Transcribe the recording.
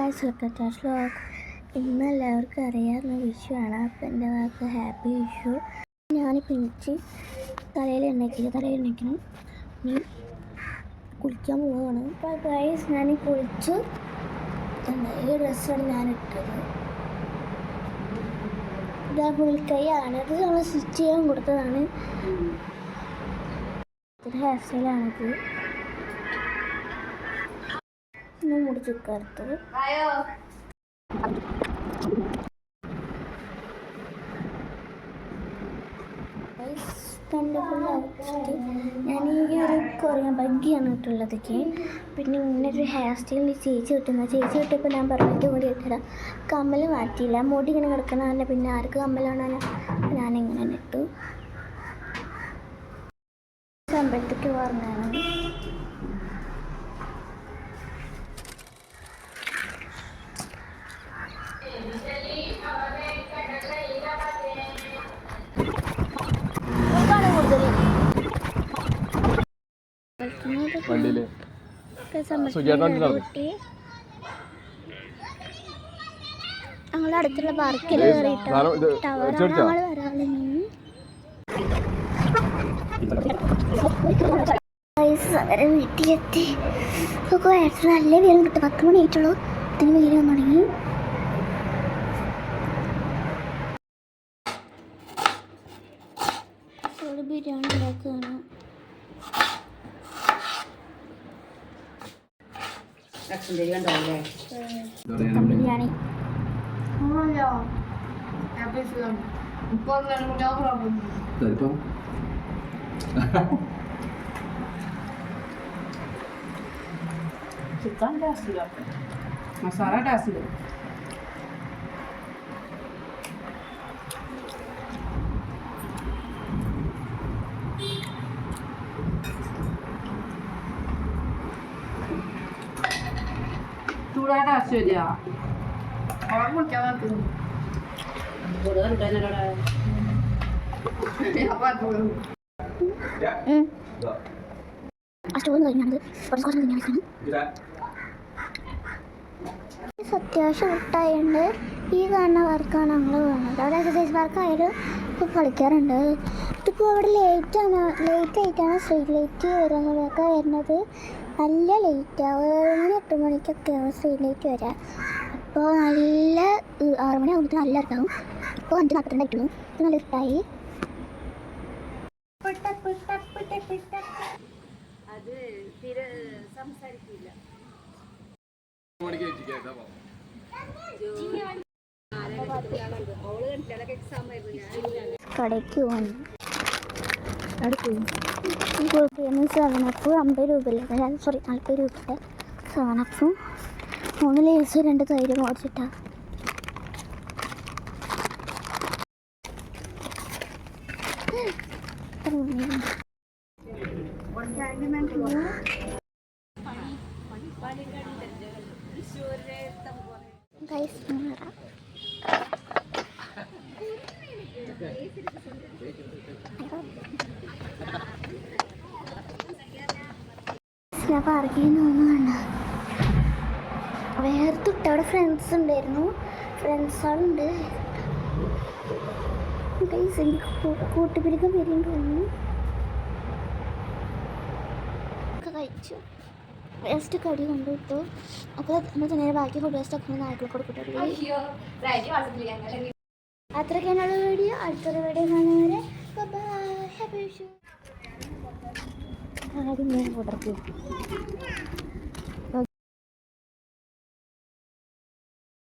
Guys vlog. ഇന്ന് എല്ലാവർക്കും അറിയാവുന്ന വിഷു ആണ്. അപ്പം എൻ്റെ വാക്ക് ഹാപ്പി വിഷു. ഞാനിപ്പോൾ എണീച്ച് തലയിൽ എണ്ണയ്ക്കണം. നീ കുളിക്കാൻ പോവുകയാണ്. അപ്പോൾ ഗൈസ് ഞാൻ കുളിച്ചു. ഈ ഡ്രസ്സാണ് ഞാൻ ഇട്ടത്. ഇതാ ഫുൾ കൈയാണ്. ഇത് നമ്മൾ സ്റ്റിച്ച് ചെയ്യാൻ കൊടുത്തതാണ്. ഹെയർ സ്റ്റൈലാണിത്. മുടി ചുക്കാർത്ത് ഞാൻ ഈ ഒരു കുറേ ഭംഗിയാണ് ഇട്ടുള്ളതൊക്കെ. പിന്നെ ഇങ്ങനെ ഒരു ഹെയർ സ്റ്റൈലിൽ ചേച്ചി കിട്ടിയപ്പോൾ ഞാൻ പറഞ്ഞിട്ട് മുടി ഇട്ടിടാം. കമ്മൽ മാറ്റിയില്ല. മുടി ഇങ്ങനെ കിടക്കണം തന്നെ. പിന്നെ ആർക്ക് കമ്മലാണോ ഞാനിങ്ങനെ ഇട്ടു. അമ്പലത്തേക്ക് പറഞ്ഞാണ്. ഞങ്ങളുടെ അടുത്തുള്ള പാർക്കിൽ അവരെ വീട്ടിലെത്തി. നല്ല വെയിലും കിട്ടും. 10 മണി ആയിട്ടുള്ളൂ. ഇതിന് വെയിൽ വന്നു തുടങ്ങി. ബിരിയാണി ഉണ്ടാക്കുകയാണ്. ബിരിയാണി ചിക്കൻ ടേസ്റ്റില്ല, മസാല ടേസ്റ്റില്ല. ചൂടായ ടേസ്റ്റ് വരിക. അത്യാവശ്യം വിട്ടായുണ്ട്. ഈ കാണുന്ന വർക്കാണ് ഞങ്ങൾ പോകുന്നത്. അവിടെ എക്സസൈസ് വർക്കായാലും ഇപ്പോൾ കളിക്കാറുണ്ട്. ഇതിപ്പോൾ അവിടെ ലേറ്റായിട്ടാണ് സ്ട്രീറ്റ് ലൈറ്റ് വരുന്നതൊക്കെ വരുന്നത്. നല്ല ലേറ്റാണ്. 7 മണി 8 മണിക്കൊക്കെയാണ് സ്ട്രീറ്റ് ലൈറ്റ് വരിക. അപ്പോൾ നല്ല 6 മണി ആകുമ്പോഴത്തേക്കും നല്ല ഇറക്കാവും. ഇപ്പോൾ 5:42 ആയിട്ടുള്ളൂ. ഇപ്പോൾ നല്ല ഇട്ടായി. അത് തീരെ സംസാരിക്കില്ല. കടയ്ക്ക് പോകുന്നു. സെവനപ്പ് 50 രൂപയില്ല, സോറി 40 രൂപയുടെ സെവനപ്പും 3 ലേസും 2 തൈരും മേടിച്ചിട്ടാ. ഞാൻ പാർക്കിൽ തോന്നുന്നുണ്ട്. വേറെ തൊട്ടവിടെ ഫ്രണ്ട്സ് ഉണ്ടായിരുന്നു. ഫ്രണ്ട്സുകളുണ്ട്. കൂട്ടുപിടിക്കാൻ വരും തോന്നുന്നു. കഴിച്ചു. വേസ്റ്റ് കടി കൊണ്ടുവിട്ടു. അപ്പോൾ നമ്മൾ നേരെ ബാക്കി ഫുഡ് വേസ്റ്റ് ഒക്കെ നാട്ടിൽ കൊടുക്കട്ടെ. അത്രയ്ക്കാനുള്ള വീഡിയോ. അടുത്തൊരു വീഡിയോ കാണുന്നവരെ ഹാപ്പി വിഷു. ആദ്യം ഞാൻ കൊടുക്കും.